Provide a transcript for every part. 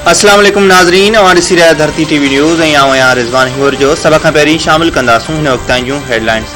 अस्सलाम वालेकुम नाज़रीन, हमारी सिरा धरती टीवी न्यूज़ ऐं आऊं आहियां रिज़वान हिंगोर जो सभ खां पहिरीं शामिल कंदासूं हिन वक़्त जूं हेडलाइंस।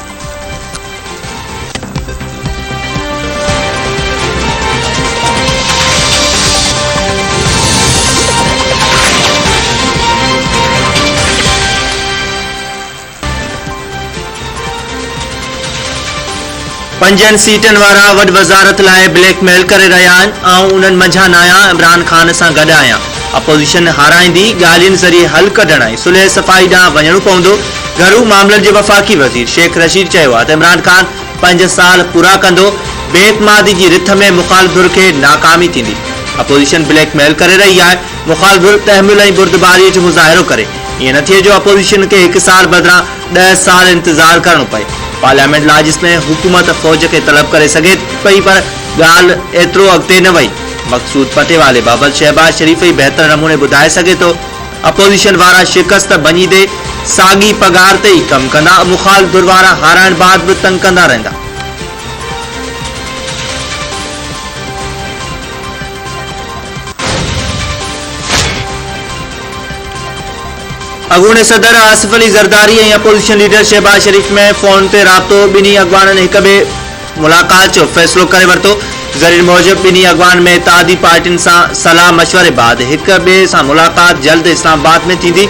पंजनि सीटनि वारा वॾ वज़ारत लाइ ब्लैकमेल करे रहिया आहिनि। आऊं उन्हनि मंझां न आहियां, इमरान ख़ान सां गॾु आहियां। अपोज़िशन हाराईंदी, ॻाल्हियुनि ज़रिए हल कढण ऐं सुलह सफ़ाई ॾांहुं वञणो पवंदो। घरू मामलनि जे वफ़ाक़ी वज़ीर शेख रशीद चयो आहे त इमरान ख़ान 5 साल पूरा कंदो। बेतमादी जी रिथ में मुख़ालिफ़ धुर खे नाकामी थींदी। अपोज़िशन ब्लैकमेल करे रही आहे। मुख़ालिफ़ धुर तहमुल ऐं बुर्दबारीअ जो मुज़ाहिरो करे। ईअं न थिए जो अपोज़िशन खे 1 साल बदिरां 10 साल इंतज़ार करणो पए। पार्लियामेंट लाजिस में हुकूमत फ़ौज खे तलब करे सघे पई, पर ॻाल्हि एतिरो अॻिते न वई। मक़सूद पटेवाले बाबति शहबाज शरीफ़ ई बहितर नमूने ॿुधाए सघे थो। अपोज़िशन वारा शिकस्त भञीदे साॻी पगार ते ई कमु कंदा। मुख़ालिफ़ धुर वारा हाराइण बाद बि तंग कंदा रहंदा। अॻूणे सदर आसिफ अली ज़रदारी ऐं अपोज़िशन लीडर शहबाज शरीफ़ में फ़ोन ते राब्तो। ॿिन्ही अॻवाननि हिक ॿिए मुलाक़ात जो फ़ैसिलो करे वरितो। ज़रीर मूजिब ॿिन्ही अॻवान में इत्तेहादी पार्टियुनि सां सलाह मशवरे बाद हिक ॿिए सां मुलाक़ात जल्द इस्लामाबाद में थींदी।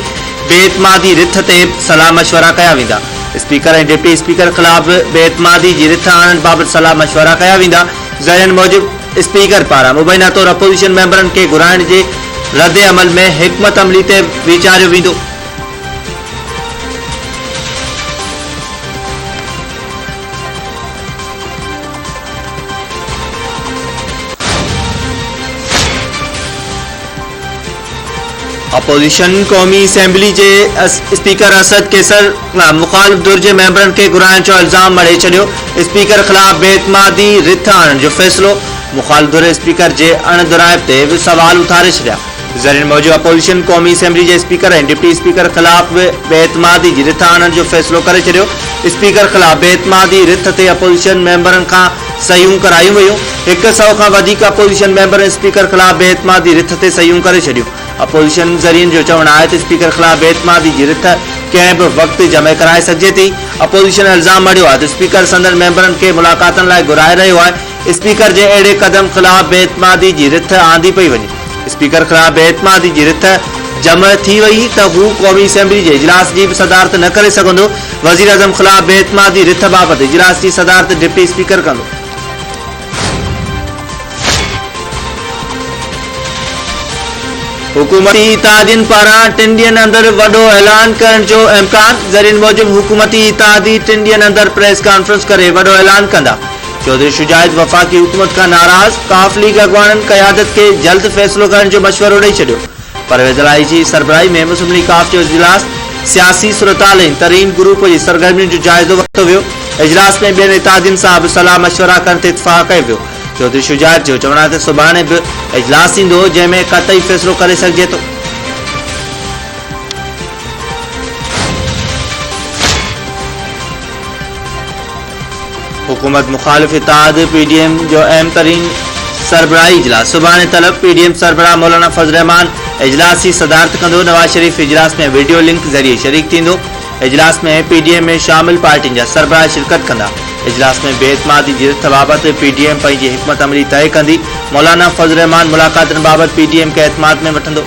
बेतमादी रिथ ते सलाह मशवरा कया वेंदा। स्पीकर ऐं डिप्टी स्पीकर ख़िलाफ़ बेतमादी जी रिथ आणण बाबति सलाह मशवरा कया वेंदा। ज़रीर मूजिब स्पीकर पारां मुबैना तौर अपोज़िशन मेंबरनि खे घुराइण जे रद्द अमल में हिकमत अमली ते वीचारियो वेंदो। अपोज़िशन क़ौमी असेंबली के स्पीकर असद कैसर मुखालिफ़ धुर के मेंबरन के घुराइण जो इल्ज़ाम मढ़े छॾियो। स्पीकर ख़िलाफ़ बेतमादी रिथ आणण जो फ़ैसिलो। मुखालिफ़ धुर स्पीकर के अणदुराइब ते भी सवाल उथारे छॾिया। ज़रीर मौजूद अपोज़िशन क़ौमी असेंबली के स्पीकर ऐं डिप्टी स्पीकर ख़िलाफ़ बेतमादी जी रिथ आणण जो फ़ैसिलो करे छॾियो। स्पीकर ख़िलाफ़ बेतमादी रिथ ते अपोज़िशन मेंबरन खां सहियूं करायूं वयूं। 100 खां वधीक अपोज़िशन मेंबर स्पीकर ख़िलाफ़ बेतमादी रिथ ते सहियूं करे छॾियूं। अपोज़िशन ज़रियनि जो चवणु आहे त स्पीकर ख़िलाफ़ बेतमादी जी रिथ कंहिं बि वक़्तु जमे कराए सघिजे थी। अपोज़िशन इल्ज़ाम मढ़ियो आहे त स्पीकर संदन मेंबरनि खे मुलाक़ातनि लाइ घुराए रहियो आहे। स्पीकर जे अहिड़े क़दम ख़िलाफ़ बेतमादी जी रिथ आंदी पई वञे। स्पीकर ख़िलाफ़ बेतमादी जी रिथ जम थी वई त हू क़ौमी असेंबली जे इजलास जी बि सदारत न करे सघंदो। वज़ीर आज़म ख़िलाफ़ बेतमादी रिथ बाबति इजलास जी सदारत डिप्टी स्पीकर कंदो। हुकूमती इत्तेहादियुनि पारां 3 ॾींहनि अंदर वॾो ऐलान करण जो इम्कान। ज़रीर मूजिब हुकूमती इत्तेहादी 3 ॾींहनि अंदर प्रेस कॉन्फ्रेंस करे वॾो ऐलान कंदा। चौधरी शुजात वफ़ाक़ी हुकूमत खां नाराज़। काफ लीग अॻवाननि क़यादत के जल्द फ़ैसिलो करण जो मशवरो ॾेई छॾियो। परवेज़ इलाही जी सरबराही में मुस्लिम लीग काफ जो इजलास सियासी सूरताल ऐं तरीन ग्रुप जी सरगर्मियुनि जो जाइज़ो वरितो वियो। इजलास में ॿियनि इत्तेहादियुनि सां बि सलाह मशवरा करण ते इत्तफ़ाक़ कयो वियो। चौधरी शुजात जो चवणु आहे त सुभाणे बि इजलास थींदो जंहिंमें क़तई फ़ैसिलो करे सघिजे थो। हुकूमत मुखालिफ़ इत्तेहाद PDM जो अहम तरीन सरबराही इजलास सुभाणे तलब। PDM सरबराह मौलाना फज़ल रहमान इजलास की सदारत कंदो। नवाज शरीफ इजलास में वीडियो लिंक ज़रिए शरीक थींदो। इजलास में PDM में शामिल पार्टियुनि जा सरबराह शिरकत कंदा। इजलास में बेतमादी जी रिथ बाबति PDM पंहिंजी हिकमत अमली तय कंदी। मौलाना फज़ल रहमान मुलाक़ातनि बाबति PDM खे एतमाद में वठंदो।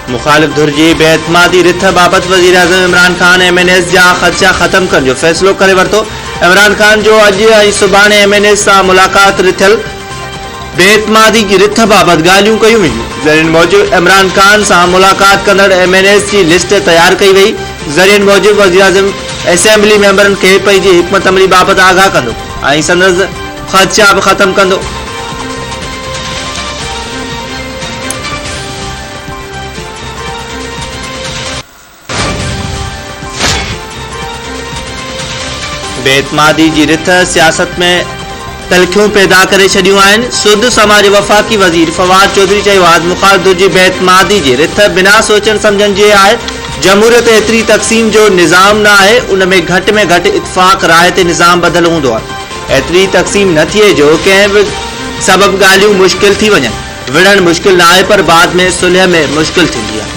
मुखालिफ़ धुर जी बेतमादी रिथ बाबति वज़ीर आज़म इमरान ख़ान MNS जा ख़दशा ख़त्म करण जो फ़ैसिलो करे वरितो। इमरान ख़ान जो अॼु ऐं सुभाणे MNS सां मुलाक़ात थियल। बेतमादी जी रिथ बाबति ॻाल्हियूं कयूं वेंदियूं। ज़रीर मूजिब इमरान ख़ान सां मुलाक़ात कंदड़ MNS जी लिस्ट तयारु कई वई। ज़रीर मूजिब वज़ीर आज़म असेंबली मेंबरनि खे पंहिंजी हिकमत अमली बाबति आगाह कंदो ऐं संदसि ख़दशा बि ख़त्म कंदो। बेतमादी जी रिथ सियासत में तलखियों पैदा करे छॾियूं आहिनि। सुध समाज वफ़ाक़ी वज़ीर फवाद चौधरी चयो आहे मुखालिफ़ धुर जी बेतमादी जी रिथ बिना सोचण सम्झण जे आहे। जमहूरियत एतिरी तक़सीम जो निज़ाम न आहे, उन में घटि इतफ़ाक़ राय ते निज़ाम बदल हूंदो आहे। एतिरी तक़सीम न थिए जो कंहिं बि सबब ॻाल्हियूं मुश्किल थी वञनि। विढ़ण मुश्किल न आहे, पर बाद में सुलह में मुश्किल थींदी आहे।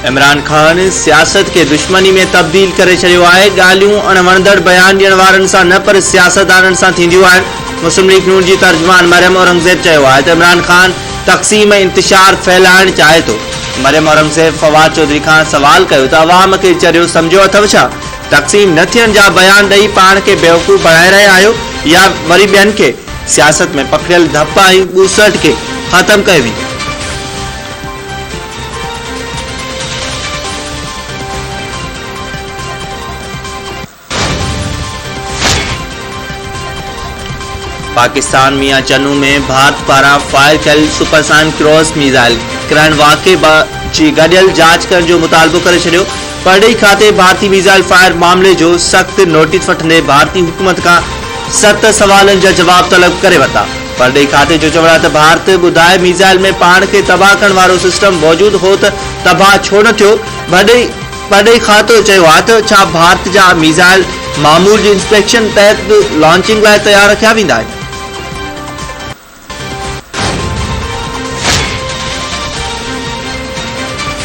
इमरान खान सियासत के दुश्मनी में तब्दील करे छॾियो आहे। ॻाल्हियूं अणवणंदड़ बयान ॾियण वारनि सां न, पर सियासतदाननि सां थींदियूं आहिनि। मुस्लिम लीग नून जी तर्जुमान मरियम औरंगज़ेब चयो आहे त इमरान खान तक़सीम ऐं इंतिशार फैलाइण चाहे थो। मरियम औरंगज़ेब फवाद चौधरी खां सवाल कयो त अवाम खे चरियो सम्झो अथव छा? तक़सीम न थियण जा बयान ॾेई पाण खे बेवकूफ़ बणाए रहिया आहियो, या वरी ॿियनि खे? सियासत में पखिड़ियल धप ऐं ॿूसट खे ख़तम कयो वेंदो। पाकिस्तान मियां चन्नू में भारत पारां फायर कयल सुपरसोनिक क्रॉस मिसाइल किरण वाक़े जी गॾियल जांच करण जो मुतालबो करे छॾियो। परॾेही खाते भारतीय मिसाइल फायर मामले जो सख़्त नोटिस वठंदे भारतीय हुकूमत खां 7 सवालनि जा जवाब तलब करे वरिता। परॾेही खाते जो चवणु आहे त भारत ॿुधाए मिसाइल में पाण खे तबाह करण वारो सिस्टम मौजूदु हो त तबाह छो न थियो। परॾेही खातो चयो आहे त छा भारत जा मिसाइल मामूल जी इंस्पेक्शन तहत लॉन्चिंग लाइ तयार रखिया वेंदा आहिनि।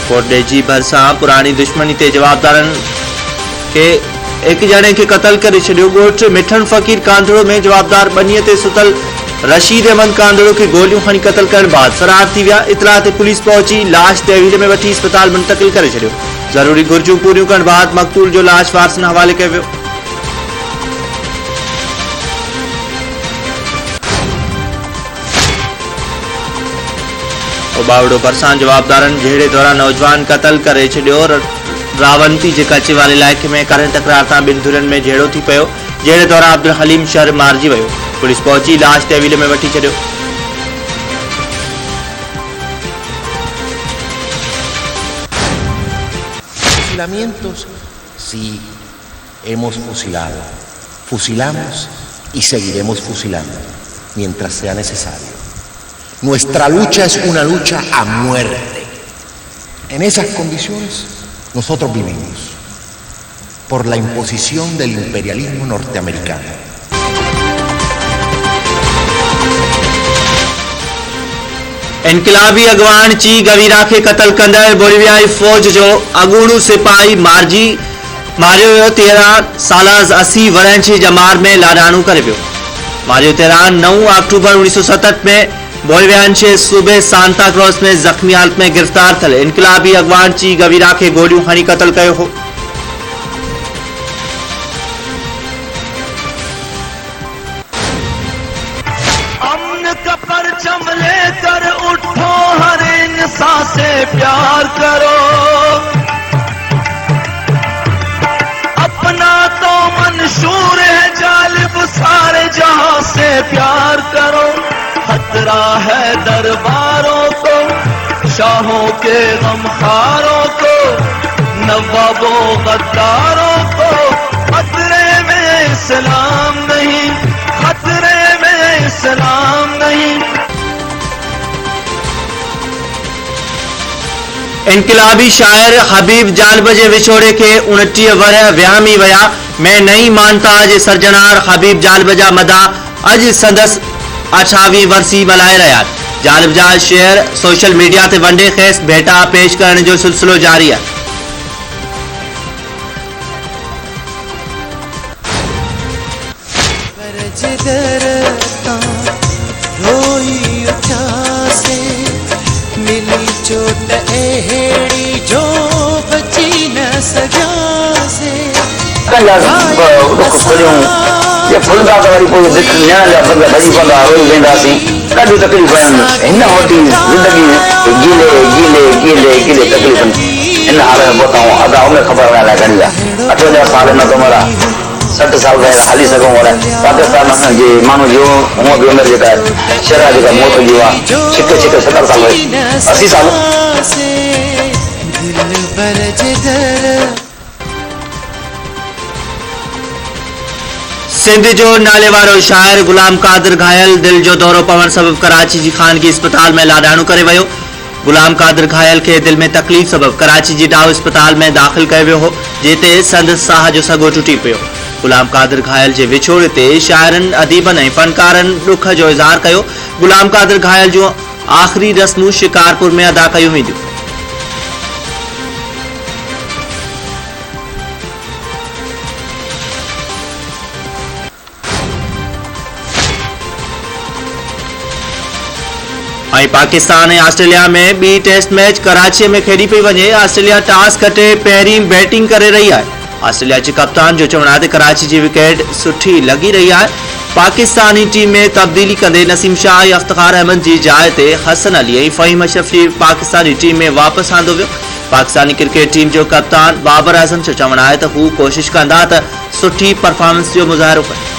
कोटड़े जी भरिसां पुरानी दुश्मनी ते जवाबदारनि खे एक ॼणे खे क़तल करे छॾियो। ॻोठ मिठन फ़कीर कांधड़ो में जवाबदार ॿनीअ ते सुतल रशीद अहमद कांधड़ो खे गोलियूं हणी क़तल करण बाद फरार थी विया। इतला ते पुलिस पहुची लाश तहवील में वठी अस्पताल मुंतकिल करे छॾियो। ज़रूरी घुर्जूं पूरियूं करण बाद मक़तूल जो लाश वारसनि हवाले कयो वियो। बावड़ो भरिसां जवाबदारनि जहिड़े दौरान नौजवान क़तल करे छॾियो। रावंती जे कचेवाल इलाइक़े में करंट तकरार तां ॿिनि धुरियुनि में जहिड़ो थी पियो, जहिड़े दौरान अब्दुल हलीम शहर मारिजी वियो। पुलिस पहुची लाश तहवील में वठी छॾियो। Fusilamientos, sí, hemos fusilado, fusilamos y seguiremos fusilando mientras sea necesario. Nuestra lucha es una lucha a muerte. En esas condiciones nosotros vivimos, por la imposición del imperialismo norteamericano. इनकलाबी अगवान ची गवीरा खे क़तल कंदड़ बोलिवियाई फौज जो अगूणो सिपाही मारियो वियो। 13 साला 80 वरनि जी जमार में लाडाणू करे वियो। मारियो 9 अक्टूबर 1967 में बोलिवियान जे सूबे सांता क्रॉस में जख्मी हालत में गिरफ्तार थियल इनकलाबी अगवान ची गवीरा खे गोलियूं हणी क़तल कयो हो। अमन का परचम लेकर उठो, हर इंसान से प्यार करो। अपना तो मंशूर है जालिब, सारे जहां से प्यार करो। खतरा है दरबारों को, शाहों के गमखारों को, नवाबों गद्दारों को। खतरे में इस्लाम नहीं, खतरे में इस्लाम नहीं। इनकलाबी शायर हबीब जालिब जे विछोड़े के 29 वर विहामी विया। मैं नहीं मानता जे सर्जनार हबीब जालिब जा मदा अज संदस 28वीं वरसी मल्हाए रहिया। जालिब जा शेयर सोशल मीडिया ते वंडे खेस भेटा पेश करण जो सिलसिलो जारी आहे। चोट एड़ी जो बची न सजा से ये फुलदा तो वरी कोई दिख न्या जा बंदा भजी पदा रोई वेंदासी। ॾाढी तकलीफ़ हिन वटी ज़िंदगी में गिले तकलीफ़ इन हाल में पहुताऊं। अदा उन्हें ख़बर न घणी आहे। 58 साल न तो मरा 60 साल ताईं हली सघूं। पाकिस्तान जे माण्हू जो हूअं बि उमिरि जेका शरा जेका मौत जी आहे छिके 70 साल 80 साल। सिंध जो नाले वारो शाइर गुलाम कादिर घायल दिल जो दौरो पवण सबब कराची जी खानगी अस्पताल में लाडाणो करे वियो। गुलाम कादिर घायल के दिल में तकलीफ़ सबब कराची जी डाउ अस्पताल में दाख़िल कयो वियो हो, जिते संदसि साह जो सगो टुटी पियो। गुलाम कादिर घायल जे विछोड़ ते शाइरनि अदीबनि ऐं फ़नकारनि ॾुख जो इज़हार कयो। गुलाम कादिर घायल जूं आख़िरी रस्मूं शिकारपुर में अदा कयूं वेंदियूं। पाकिस्तान ऐं ऑस्ट्रेलिया में बी टेस्ट मैच कराची में खेड़ी पई वञे। ऑस्ट्रेलिया टॉस खटे पहिरीं बैटिंग करे रही है। ऑस्ट्रेलिया जे कप्तान जो चवण आहे त कराची जी विकेट सुठी लगी रही है। पाकिस्तानी टीम में तब्दीली कंदे नसीम शाह ऐं इफ्तिखार अहमद जी जाइ ते हसन अली ऐं फ़हीम अशरफ जी पाकिस्तानी टीम में वापस आंदो वियो। पाकिस्तानी क्रिकेट टीम जो कप्तान बाबर आज़म जो चवण आहे त हू कोशिश कंदा त सुठी परफॉर्मेंस जो मुज़ाहिरो कनि।